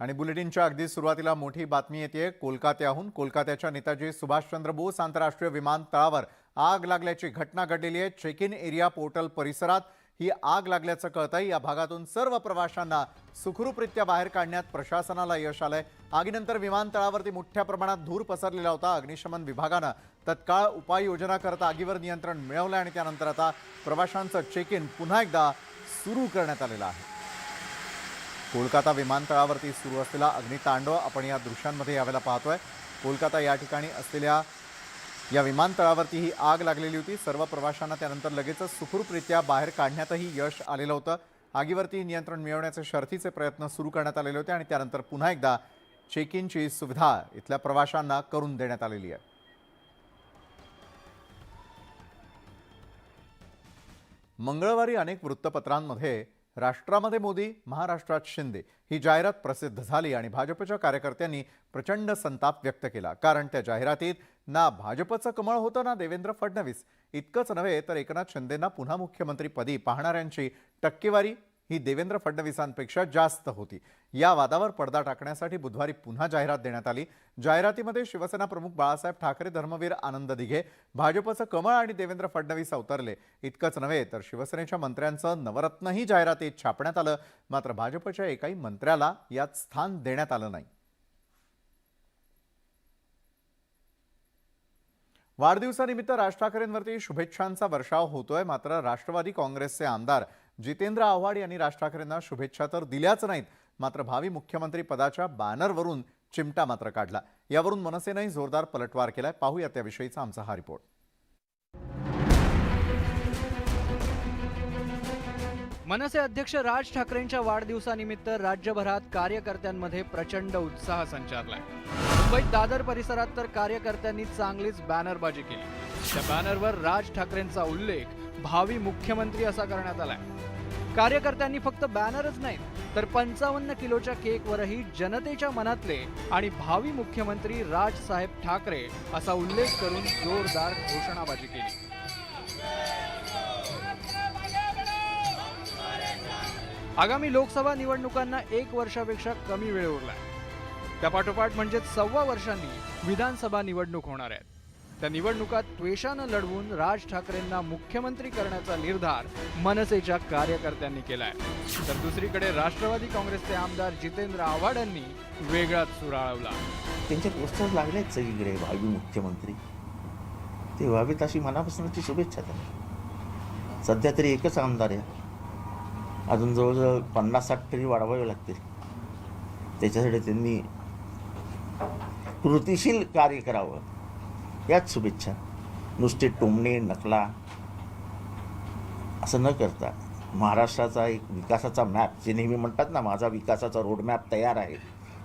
आणि बुलेटिनच्या अगदी सुरुवातीला मोठी बातमी येते कोलकात्याहून। कोलकात्याच्या नेताजी सुभाषचंद्र बोस आंतरराष्ट्रीय विमानतळावर आग लागल्याची घटना घडलेली आहे। चेक इन एरिया पोर्टल परिसरात ही आग लागल्याचं कळतंय। या भागातून सर्व प्रवाशांना सुखरूपरित्या बाहेर काढण्यात प्रशासनाला यश आलंय। आगीनंतर विमानतळावरती मोठ्या प्रमाणात धूर पसरलेला होता। अग्निशमन विभागानं तत्काळ उपाययोजना करत आगीवर नियंत्रण मिळवलं आणि त्यानंतर आता प्रवाशांचं चेक इन पुन्हा एकदा सुरू करण्यात आलेलं आहे। कोलकाता विमानतळावरती सुरू असलेला अग्नितांडव आपण या दृश्यांमध्ये यावेळेला पाहतोय। कोलकाता या ठिकाणी असलेल्या या विमानतळावरती ही आग लागलेली होती। सर्व प्रवाशांना त्यानंतर लगेचच सुखरूपरित्या बाहेर काढण्यातही यश आलेलं होतं। आगीवरती नियंत्रण मिळवण्याचे शर्थीचे प्रयत्न सुरू करण्यात आलेले होते आणि त्यानंतर पुन्हा एकदा चेक इनची सुविधा इथल्या प्रवाशांना करून देण्यात आलेली आहे। मंगळवारी अनेक वृत्तपत्रांमध्ये राष्ट्रामध्ये मोदी महाराष्ट्रात शिंदे ही जाहिरात प्रसिद्ध झाली आणि भाजपच्या कार्यकर्त्यांनी प्रचंड संताप व्यक्त केला। कारण त्या जाहिरातीत ना भाजपचं कमळ होतं ना देवेंद्र फडणवीस। इतकंच नव्हे तर एकनाथ शिंदेंना पुन्हा मुख्यमंत्रीपदी पाहणाऱ्यांची टक्केवारी ही देवेंद्र फडणवीसांपेक्षा जास्त होती। या वादावर पडदा टाकण्यासाठी बुधवारी पुन्हा जाहिरात देण्यात आली। जाहिरातीमध्ये शिवसेना प्रमुख बाळासाहेब ठाकरे, धर्मवीर आनंद दिघे, भाजपचं कमळ आणि देवेंद्र फडणवीस अवतरले। इतकंच नव्हे तर शिवसेनेच्या मंत्र्यांचं नवरत्नही जाहिरातीत छापण्यात आलं। मात्र भाजपच्या एकाही मंत्र्याला यात स्थान देण्यात आलं नाही। वाढदिवसानिमित्त राज ठाकरेंवरती शुभेच्छांचा वर्षाव होतोय। मात्र राष्ट्रवादी काँग्रेसचे आमदार जितेंद्र आव्हाड यांनी राज ठाकरेंना शुभेच्छा तर दिल्याच नाहीत, मात्र भावी मुख्यमंत्री पदाच्या बॅनरवरून चिमटा मात्र काढला। यावरून मनसेनेही जोरदार पलटवार केलाय। पाहूया त्याविषयीचा आमचा हा रिपोर्ट। मनसे अध्यक्ष राज ठाकरेंच्या वाढदिवसानिमित्त राज्यभरात कार्यकर्त्यांमध्ये प्रचंड उत्साह संचारलाय। मुंबईत दादर परिसरात तर कार्यकर्त्यांनी चांगलीच बॅनरबाजी केली। त्या बॅनरवर राज ठाकरेंचा उल्लेख भावी मुख्यमंत्री असा करण्यात आलाय। कार्यकर्त्यांनी फक्त बॅनरच नाही तर 55 किलोच्या केकवरही जनतेच्या मनातले आणि भावी मुख्यमंत्री राजसाहेब ठाकरे असा उल्लेख करून जोरदार घोषणाबाजी केली। आगामी लोकसभा निवडणुकांना 1 वर्षापेक्षा कमी वेळ उरलाय। त्यापाठोपाठ म्हणजे 1.25 वर्षांनी विधानसभा निवडणूक होणार आहेत। त्या निवडणुकात त्वेषानं लढवून राज ठाकरेंना मुख्यमंत्री करण्याचा निर्धार मनसेच्या कार्यकर्त्यांनी केलाय। तर दुसरीकडे राष्ट्रवादी काँग्रेसचे आमदार जितेंद्र आव्हाड यांनी वेगळाच सूर आळवला। त्यांचे पोस्टर लागलेत सगळीकडे, भावी मुख्यमंत्री ते व्हावेत अशी मनापासूनची शुभेच्छा त्यांना। सध्या तरी एकच आमदार आहे, अजून जवळजवळ 50-60 तरी वाढवावे लागतील। त्याच्यासाठी त्यांनी कृतिशील कार्य करावं याच शुभेच्छा। नुसते टोमणे नकला असं न करता महाराष्ट्राचा एक विकासाचा मॅप, जे नेहमी म्हणतात ना माझा विकासाचा रोडमॅप तयार आहे,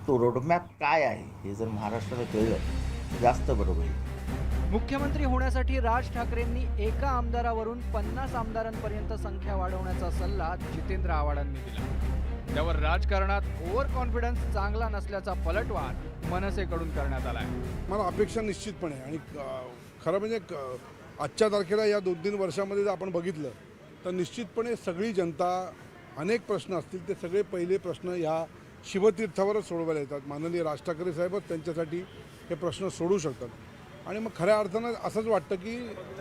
तो रोडमॅप काय आहे हे जर महाराष्ट्राला कळलं जास्त बरोबर होईल। मुख्यमंत्री होण्यासाठी राज ठाकरेंनी एका आमदारावरून 50 आमदारांपर्यंत संख्या वाढवण्याचा सल्ला जितेंद्र आव्हाडांनी दिला। त्यावर राजकारणात ओव्हर कॉन्फिडन्स चांगला नसल्याचा पलटवार मनसेकडून करण्यात आलाय। मला अपेक्षा निश्चितपणे आणि खरं म्हणजे आजच्या तारखेला या 2-3 वर्षामध्ये जर आपण बघितलं तर निश्चितपणे सगळी जनता, अनेक प्रश्न असतील ते सगळे पहिले प्रश्न ह्या शिवतीर्थावरच सोडवायला येतात। माननीय राज ठाकरे साहेबच त्यांच्यासाठी हे प्रश्न सोडू शकतात। आणि मग खऱ्या अर्थानं असंच वाटतं की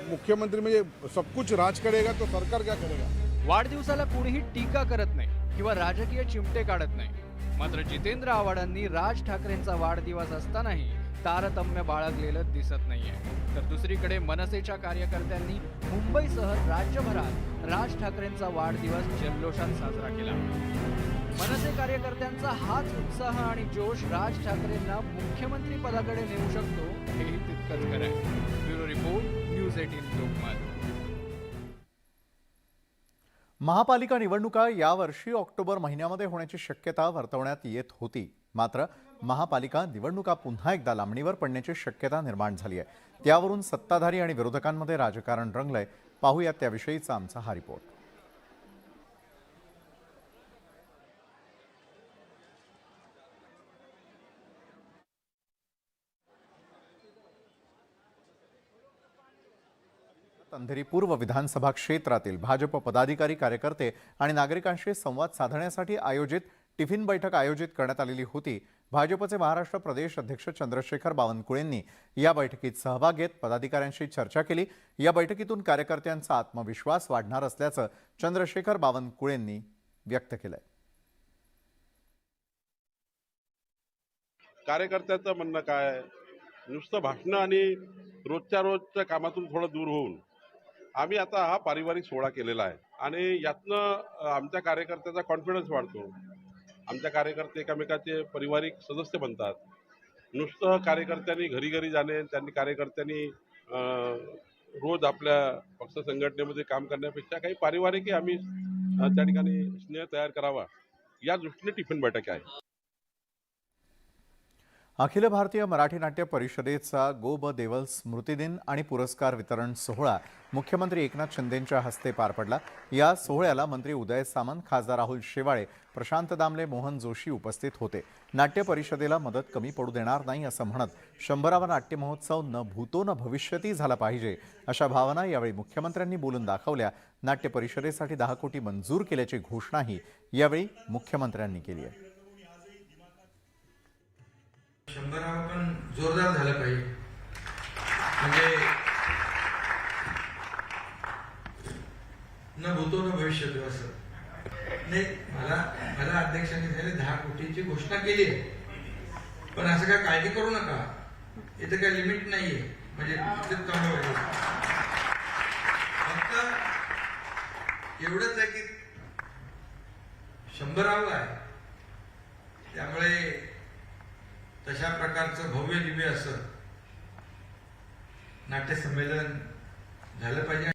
मुख्यमंत्री म्हणजे सब कुछ राज करेगा तो सरकार क्या करेगा। वाढदिवसाला कोणीही टीका करत नाही किंवा राजकीय चिमटे काढत नाही, मात्र जितेंद्र आव्हाडांनी राज ठाकरेंचा वाढदिवस असतानाही तारतम्य बाळगलेलं दिसत नाहीये। तर दुसरीकडे मनसेच्या कार्यकर्त्यांनी मुंबईसह राज्यभरात राज ठाकरेंचा वाढदिवस जल्लोषात साजरा केला। मनसे कार्यकर्त्यांचा हाच उत्साह आणि जोश राज ठाकरेंना मुख्यमंत्री पदाकडे नेऊ शकतो हेही तितकंच खरं आहे। Bureau report, news 18 Lokmat. महापालिका निवडणुका यावर्षी ऑक्टोबर महिन्यामध्ये होण्याची शक्यता वर्तवण्यात येत होती। मात्र महापालिका निवडणुका पुन्हा एकदा लांबणीवर पडण्याची शक्यता निर्माण झाली आहे। त्यावरून सत्ताधारी आणि विरोधकांमध्ये राजकारण रंगलंय। पाहूया त्याविषयीचा आमचा हा रिपोर्ट। अंधेरी पूर्व विधानसभा क्षेत्रातील भाजप पदाधिकारी, कार्यकर्ते आणि नागरिकांशी संवाद साधण्यासाठी आयोजित टिफिन बैठक आयोजित करण्यात आलेली होती। भाजपचे महाराष्ट्र प्रदेश अध्यक्ष चंद्रशेखर बावनकुळेंनी या बैठकीत सहभाग घेत पदाधिकाऱ्यांशी चर्चा केली। या बैठकीतून कार्यकर्त्यांचा आत्मविश्वास वाढणार असल्याचं चंद्रशेखर बावनकुळेंनी व्यक्त केलंय। कार्यकर्त्याचं म्हणणं काय आहे? नुसतं भाषणं आणि रोजच्या कामातून थोडं दूर होऊन आम्ही आता हा पारिवारिक सोहळा केलेला आहे आणि यातनं आमच्या कार्यकर्त्याचा कॉन्फिडन्स वाढतो। आमच्या कार्यकर्ते एकमेकाचे पारिवारिक सदस्य बनतात। नुसतं कार्यकर्त्यांनी घरी घरी जाणे, कार्यकर्त्यांनी रोज आपल्या पक्ष संघटनेमध्ये काम करण्यापेक्षा काही पारिवारिकही आम्ही त्या ठिकाणी स्नेह तयार करावा या दृष्टीने टिफिन बैठक आहे। अखिल भारतीय मराठी नाट्य परिषदेचा गो ब देवल स्मृतिदिन आणि पुरस्कार वितरण सोहळा मुख्यमंत्री एकनाथ शिंदेंच्या हस्ते पार पडला। या सोहळ्याला मंत्री उदय सामंत, खासदार राहुल शेवाळे, प्रशांत दामले, मोहन जोशी उपस्थित होते। नाट्य परिषदेला मदत कमी पडू देणार नाही असं म्हणत 100वा नाट्य महोत्सव न भूतो न भविष्यती झाला पाहिजे अशा भावना यावेळी मुख्यमंत्र्यांनी बोलून दाखवल्या। नाट्य परिषदेसाठी 10 कोटी मंजूर केल्याची घोषणाही यावेळी मुख्यमंत्र्यांनी केली आहे। 100 पण जोरदार झालं पाहिजे, म्हणजे न भूतो न भविष्यती असं नाही। मला अध्यक्षांनी झाले 10 कोटीची घोषणा केली आहे, पण असं काय काळजी करू नका, इथं काय लिमिट नाहीये, म्हणजे फक्त एवढंच आहे की 100वा आहे, त्यामुळे तशा प्रकारचं भव्य दिव्य असं नाट्यसंमेलन झालं पाहिजे।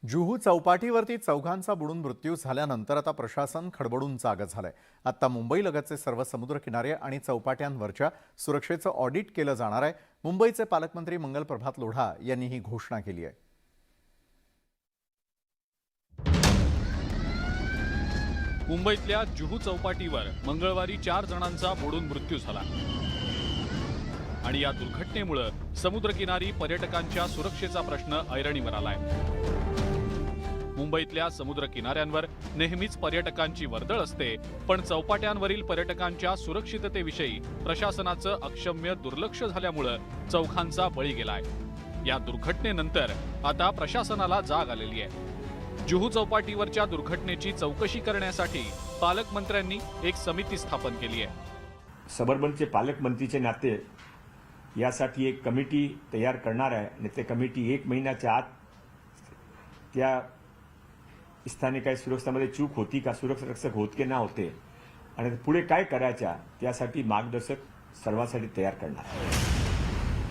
जुहू चौपाटीवरती चौघांचा बुडून मृत्यू झाल्यानंतर आता प्रशासन खडबडून जागं झालंय। आता मुंबईलगतचे सर्व समुद्रकिनारे आणि चौपाट्यांवरच्या सुरक्षेचं ऑडिट केलं जाणार आहे। मुंबईचे पालकमंत्री मंगल प्रभात लोढा यांनी ही घोषणा केली आहे। मुंबईतल्या जुहू चौपाटीवर मंगळवारी 4 जणांचा बुडून मृत्यू झाला आणि या दुर्घटनेमुळे समुद्रकिनारी पर्यटकांच्या सुरक्षेचा प्रश्न ऐरणीवर आलाय। मुंबईतल्या समुद्र किनाऱ्यांवर नेहमीच पर्यटकांची वर्दळ असते, पण चौपाट्यांवरील पर्यटकांच्या सुरक्षिततेविषयी प्रशासनाचं अक्षम्य दुर्लक्ष झाल्यामुळे चौघांचा बळी गेलाय। या दुर्घटनेनंतर आता प्रशासनाला जाग आलेली आहे। जुहू चौपाटीवरच्या दुर्घटनेची चौकशी करण्यासाठी पालकमंत्र्यांनी एक समिती स्थापन केली आहे। सबर्बनचे पालकमंत्रीचे नाते यासाठी एक कमिटी तयार करणार आहे आणि ते कमिटी 1 महिन्याच्या आत त्या स्थानी काही सुरक्षेमध्ये चूक होती का, सुरक्षक होत की ना होते आणि पुढे काय करायच्या त्यासाठी मार्गदर्शक सर्वांसाठी तयार करणार आहे।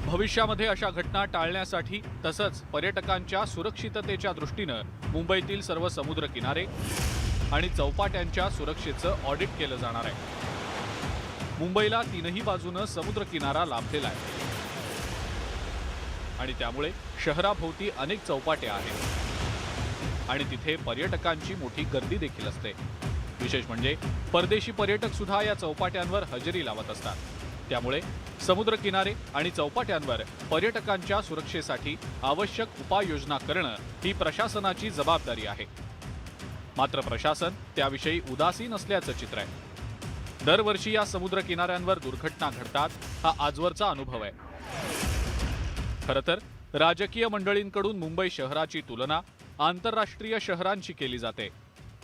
भविष्यामध्ये अशा घटना टाळण्यासाठी तसंच पर्यटकांच्या सुरक्षिततेच्या दृष्टीनं मुंबईतील सर्व समुद्र किनारे आणि चौपाट्यांच्या सुरक्षेचं ऑडिट केलं जाणार आहे। मुंबईला 3ही बाजूनं समुद्र किनारा लाभलेला आहे आणि त्यामुळे शहराभोवती अनेक चौपाट्या आहेत आणि तिथे पर्यटकांची मोठी गर्दी देखील असते। विशेष म्हणजे परदेशी पर्यटक सुद्धा या चौपाट्यांवर हजेरी लावत असतात। त्यामुळे समुद्र किनारे आणि चौपाट्यांवर पर्यटकांच्या सुरक्षेसाठी आवश्यक उपाययोजना करणं ही प्रशासनाची जबाबदारी आहे। मात्र प्रशासन त्याविषयी उदासीन असल्याचं चित्र आहे। दरवर्षी या समुद्र किनाऱ्यांवर दुर्घटना घडतात हा आजवरचा अनुभव आहे। खरं तर राजकीय मंडळींकडून मुंबई शहराची तुलना आंतरराष्ट्रीय शहरांशी केली जाते,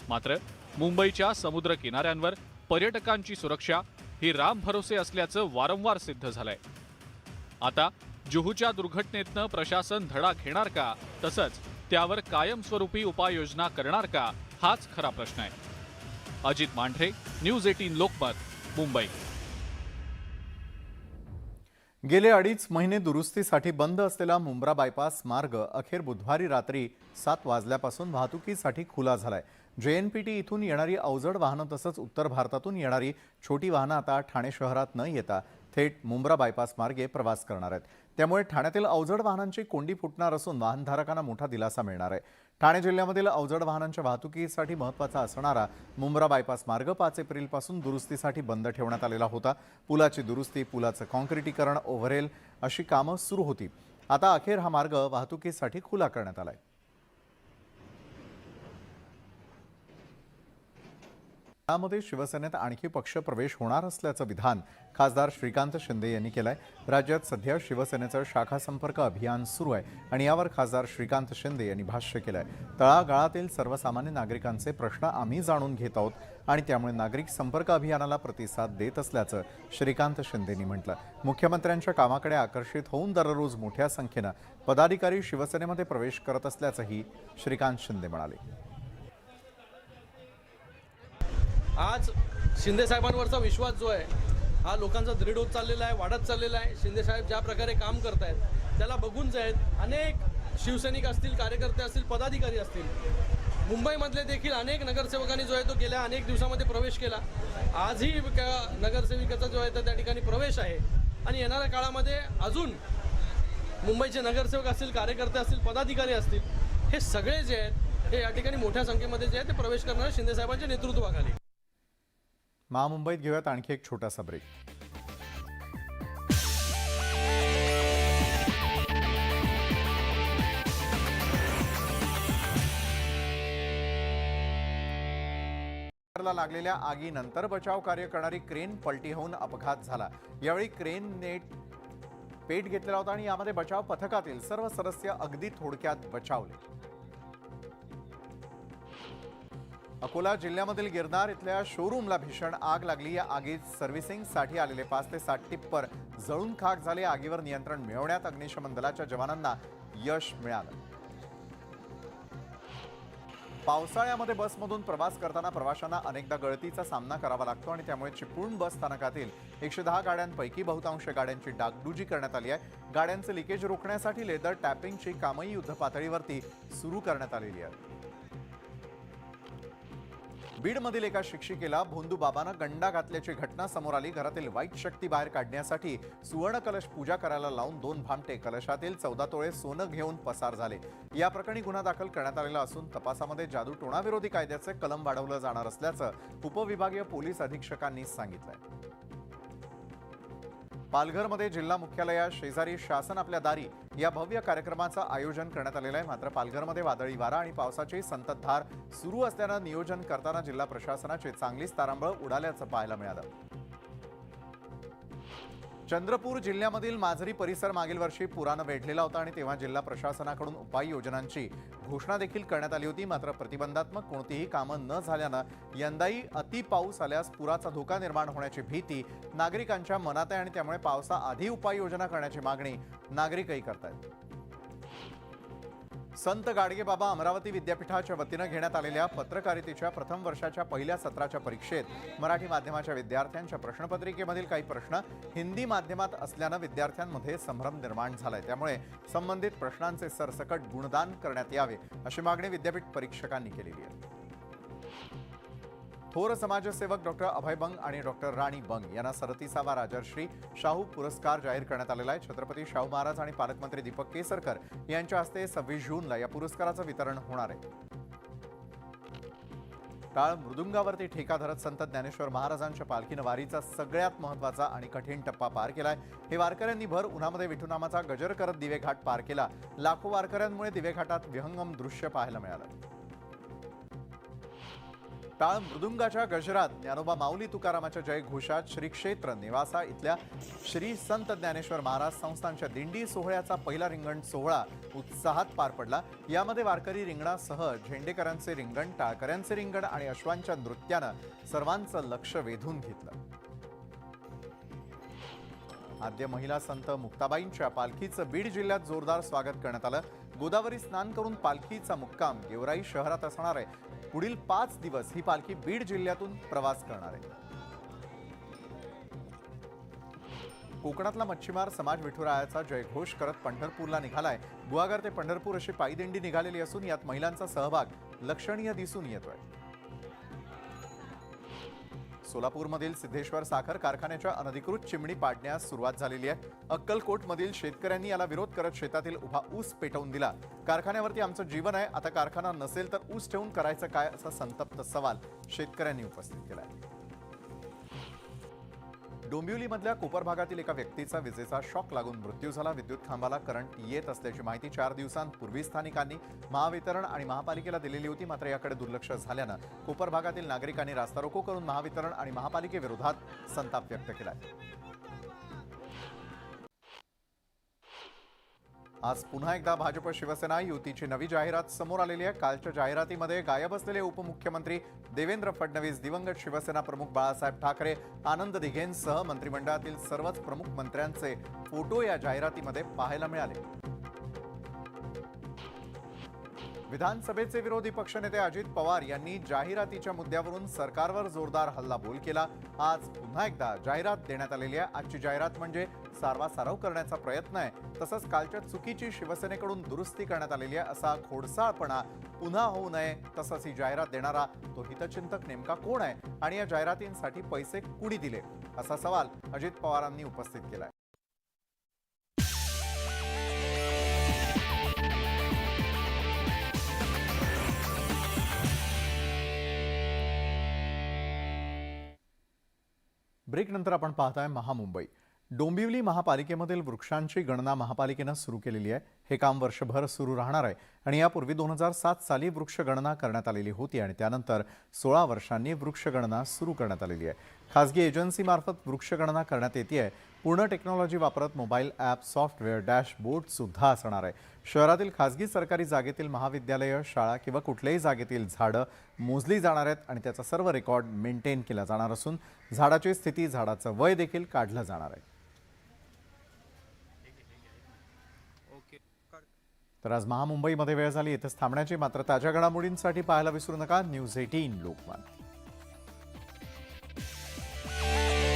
मात्र मुंबईच्या समुद्र किनाऱ्यांवर पर्यटकांची सुरक्षा ही राम भरोसे असल्याचं वारंवार सिद्ध झालंय। आता जुहूच्या दुर्घटनेतनं प्रशासन धडा घेणार का, तसंच त्यावर कायमस्वरूपी उपाययोजना करणार का, हाच खरा प्रश्न आहे। अजित मांढरे, न्यूज 18 लोकमत, मुंबई। गेले 2.5 महिने दुरुस्तीसाठी बंद असलेला मुंब्रा बायपास मार्ग अखेर बुधवारी रात्री 7 वाजल्यापासून वाहतुकीसाठी खुला झालाय। JNPT इथून येणारी अवजड वाहनं तसंच उत्तर भारतातून येणारी छोटी वाहनं आता ठाणे शहरात न येता थेट मुंब्रा बायपास मार्गे प्रवास करणार आहेत। त्यामुळे ठाण्यातील अवजड वाहनांची कोंडी फुटणार असून वाहनधारकांना मोठा दिलासा मिळणार आहे। ठाणे जिल्ह्यामधील अवजड वाहनांच्या वाहतुकीसाठी महत्त्वाचा असणारा मुंब्रा बायपास मार्ग 5 एप्रिलपासून दुरुस्तीसाठी बंद ठेवण्यात आलेला होता। पुलाची दुरुस्ती, पुलाचं काँक्रिटीकरण, ओव्हरहेल अशी कामं सुरू होती। आता अखेर हा मार्ग वाहतुकीसाठी खुला करण्यात आलाय। यामध्ये शिवसेनेत आणखी पक्ष प्रवेश होणार असल्याचं विधान खासदार श्रीकांत शिंदे यांनी केलंय. राज्यात सध्या शिवसेनेचं शाखा संपर्क अभियान सुरू आहे आणि यावर खासदार श्रीकांत शिंदे यांनी भाष्य केलंय. तळागाळातील सर्वसामान्य नागरिकांचे प्रश्न आम्ही जाणून घेत आहोत आणि त्यामुळे नागरिक संपर्क अभियानाला प्रतिसाद देत असल्याचं श्रीकांत शिंदेंनी म्हटलं. मुख्यमंत्र्यांच्या कामाकडे आकर्षित होऊन दररोज मोठ्या संख्येनं पदाधिकारी शिवसेनेमध्ये प्रवेश करत असल्याचंही श्रीकांत शिंदे म्हणाले. आज शिंदे साहेबांवरचा विश्वास जो आहे हा लोकांचा दृढ होत चाललेला आहे, वाढत चाललेला आहे. शिंदे साहेब ज्या प्रकारे काम करत आहेत त्याला बघून जाआहेत अनेक शिवसैनिक असतील, कार्यकर्ते असतील, पदाधिकारी असतील. मुंबईमधले देखील अनेक नगरसेवकांनी जो आहे तो गेल्या अनेक दिवसामध्ये प्रवेश केला. आजही नगरसेविकेचा जो आहे तो त्या ठिकाणी प्रवेश आहे आणि येणाऱ्या काळामध्ये अजून मुंबईचे नगरसेवक असतील, कार्यकर्ते असतील, पदाधिकारी असतील, हे सगळे जे आहेत हे या ठिकाणी मोठ्या संख्येमध्ये जे आहे ते प्रवेश करणारे शिंदे साहेबांच्या नेतृत्वाखाली. महामुंबईत घेऊयात आणखी एक छोटासा ब्रेक. लागलेल्या आगीनंतर बचाव कार्य करणारी क्रेन पलटी होऊन अपघात झाला. यावेळी क्रेनने पेट घेतलेला होता आणि यामध्ये बचाव पथकातील सर्व सदस्य अगदी थोडक्यात बचावले. अकोला जिल्ह्यामधील गिरनार इथल्या शोरूमला भीषण आग लागली. या आगीत सर्व्हिसिंगसाठी आलेले 5 ते 7 टिप्पर जळून खाक झाले. आगीवर नियंत्रण मिळवण्यात अग्निशमन दलाच्या जवानांना यश मिळालं. पावसाळ्यामध्ये बसमधून प्रवास करताना प्रवाशांना अनेकदा गळतीचा सामना करावा लागतो आणि त्यामुळे चिपळूण बस स्थानकातील 110 गाड्यांपैकी बहुतांश गाड्यांची डागडुजी करण्यात आली आहे. गाड्यांचे लिकेज रोखण्यासाठी लेदर टॅपिंगची कामही युद्धपातळीवरती सुरू करण्यात आलेली आहे. बीडमधील एका शिक्षिकेला भोंदू बाबानं गंडा घातल्याची घटना समोर आली. घरातील वाईट शक्ती बाहेर काढण्यासाठी सुवर्ण कलश पूजा करायला लावून 2 भामटे कलशातील 14 तोळे सोनं घेऊन पसार झाले. या प्रकरणी गुन्हा दाखल करण्यात आलेला असून तपासामध्ये जादूटोणा विरोधी कायद्याचे कलम वाढवलं जाणार असल्याचं उपविभागीय पोलीस अधीक्षकांनी सांगितलंय. पालघरमध्ये जिल्हा मुख्यालया शेजारी शासन आपल्या दारी या भव्य कार्यक्रमाचं आयोजन करण्यात आलेलं आहे. मात्र पालघरमध्ये वादळी वारा आणि पावसाची संततधार सुरू असल्यानं नियोजन करताना जिल्हा प्रशासनाची चांगलीच तारांबळ उडाल्याचं पाहायला मिळालं. चंद्रपूर जिल्ह्यामधील माजरी परिसर मागील वर्षी पुरानं वेढलेला होता आणि तेव्हा जिल्हा प्रशासनाकडून उपाययोजनांची घोषणा देखील करण्यात आली होती. मात्र प्रतिबंधात्मक कोणतीही कामं न झाल्यानं यंदाही अति पाऊस आल्यास पुराचा धोका निर्माण होण्याची भीती नागरिकांच्या मनात आहे आणि त्यामुळे पावसाआधी उपाययोजना करण्याची मागणी नागरिकही करतायत. संत गाडगेबाबा अमरावती विद्यापीठाच्या वतीनं घेण्यात आलेल्या पत्रकारितेच्या प्रथम वर्षाच्या पहिल्या सत्राच्या परीक्षेत मराठी माध्यमाच्या विद्यार्थ्यांच्या प्रश्नपत्रिकेमधील काही प्रश्न हिंदी माध्यमात असल्यानं विद्यार्थ्यांमध्ये संभ्रम निर्माण झालाय. त्यामुळे संबंधित प्रश्नांचे सरसकट गुणदान करण्यात यावे अशी मागणी विद्यापीठ परीक्षकांनी केलेली आहे. थोर समाजसेवक डॉक्टर अभय बंग आणि डॉक्टर राणी बंग यांना 37वा राजर्षी शाहू पुरस्कार जाहीर करण्यात आलेला आहे. छत्रपती शाहू महाराज आणि पालकमंत्री दीपक केसरकर यांच्या हस्ते 26 जूनला या पुरस्काराचं वितरण होणार आहे. टाळ मृदुंगावरती ठेका धरत संत ज्ञानेश्वर महाराजांच्या पालखीनं वारीचा सगळ्यात महत्त्वाचा आणि कठीण टप्पा पार केलाय. हे वारकऱ्यांनी भर उन्हामध्ये विठुनामाचा गजर करत दिवेघाट पार केला. लाखो वारकऱ्यांमुळे दिवेघाटात विहंगम दृश्य पाहायला मिळालं. टाळ मृदुंगाच्या गजरात ज्ञानोबा माऊली तुकारामाच्या जयघोषात श्री क्षेत्र निवासा इथल्या श्री संत ज्ञानेश्वर महाराज संस्थानच्या दिंडी सोहळ्याचा पहिला रिंगण सोहळा उत्साहात पार पडला. यामध्ये वारकरी रिंगणासह झेंडेकरांचे रिंगण, टाळकऱ्यांचे रिंगण आणि अश्वांच्या नृत्यानं सर्वांचं लक्ष वेधून घेतलं. आद्य महिला संत मुक्ताबाईंच्या पालखीचं बीड जिल्ह्यात जोरदार स्वागत करण्यात आलं. गोदावरी स्नान करून पालखीचा मुक्काम गेवराई शहरात असणार आहे. पुढील 5 दिवस ही पालखी बीड जिल्ह्यातून प्रवास करणार आहे. कोकणातला मच्छीमार समाज विठुरायाचा जयघोष करत पंढरपूरला निघालाय. गुहागर ते पंढरपूर अशी पायी दिंडी निघालेली असून यात महिलांचा सहभाग लक्षणीय दिसून येतोय. सोलापूरमधील सिद्धेश्वर साखर कारखान्याच्या अनधिकृत चिमणी पाडण्यास सुरुवात झालेली आहे. अक्कलकोटमधील शेतकऱ्यांनी याला विरोध करत शेतातील उभा ऊस पेटवून दिला. कारखान्यावरती आमचं जीवन आहे, आता कारखाना नसेल तर ऊस ठेवून करायचं काय, असा संतप्त सवाल शेतकऱ्यांनी उपस्थित केलाय. डोंबिवलीमधल्या कोपर भागातील एका व्यक्तीचा विजेचा शॉक लागून मृत्यू झाला. विद्युत खांबाला करंट येत असल्याची माहिती 4 दिवसांपूर्वी स्थानिकांनी महावितरण आणि महापालिकेला दिलेली होती. मात्र याकडे दुर्लक्ष झाल्यानं कोपर भागातील नागरिकांनी रास्ता रोको करून महावितरण आणि महापालिकेविरोधात संताप व्यक्त केलाय. आज पुन्हा एकदा भाजप शिवसेना युतीची नवी जाहिरात समोर आलेली आहे. कालच्या जाहिरातीमध्ये गायब असलेले उपमुख्यमंत्री देवेंद्र फडणवीस, दिवंगत शिवसेना प्रमुख बाळासाहेब ठाकरे, आनंद दिघेंसह मंत्रिमंडळातील सर्वच प्रमुख मंत्र्यांचे फोटो या जाहिरातीमध्ये पाहायला मिळाले. विधानसभेचे विरोधी पक्षनेते अजित पवार यांनी जाहिरातीच्या मुद्द्यावरून सरकारवर जोरदार हल्लाबोल केला. आज पुन्हा एकदा जाहिरात देण्यात आलेली आहे. आजची जाहिरात म्हणजे सारवासारव करण्याचा प्रयत्न आहे. तसंच कालच्या चुकीची शिवसेनेकडून दुरुस्ती करण्यात आलेली आहे असा खोडसाळपणा पुन्हा होऊ नये. तसंच ही जाहिरात देणारा तो हितचिंतक नेमका कोण आहे आणि या जाहिरातींसाठी पैसे कुणी दिले असा सवाल अजित पवारांनी उपस्थित केलाय. ब्रेक नंतर आपण पाहताय महामुंबई. डोंबिवली महापालिकेमधील वृक्षांची गणना महापालिकेनं सुरू केलेली आहे. हे काम वर्षभर सुरू राहणार आहे आणि यापूर्वी 2007 साली वृक्षगणना करण्यात आलेली होती आणि त्यानंतर 16 वर्षांनी वृक्षगणना सुरू करण्यात आलेली आहे. खासगी एजन्सीमार्फत वृक्षगणना करण्यात येते आहे. पूर्ण टेक्नॉलॉजी वापरत मोबाईल ॲप, सॉफ्टवेअर, डॅशबोर्ड सुद्धा असणार आहे. शहरातील खासगी सरकारी जागेतील महाविद्यालयं, शाळा किंवा कुठल्याही जागेतील झाडं मोजली जाणार आहेत आणि त्याचा सर्व रेकॉर्ड मेंटेन केला जाणार असून झाडाची स्थिती, झाडाचं वय देखील काढलं जाणार आहे. तर आज महामुंबईमध्ये वेळ झाली. इथेच थांबण्याची. मात्र ताज्या घडामोडींसाठी पाहायला विसरू नका न्यूज 18 लोकमत.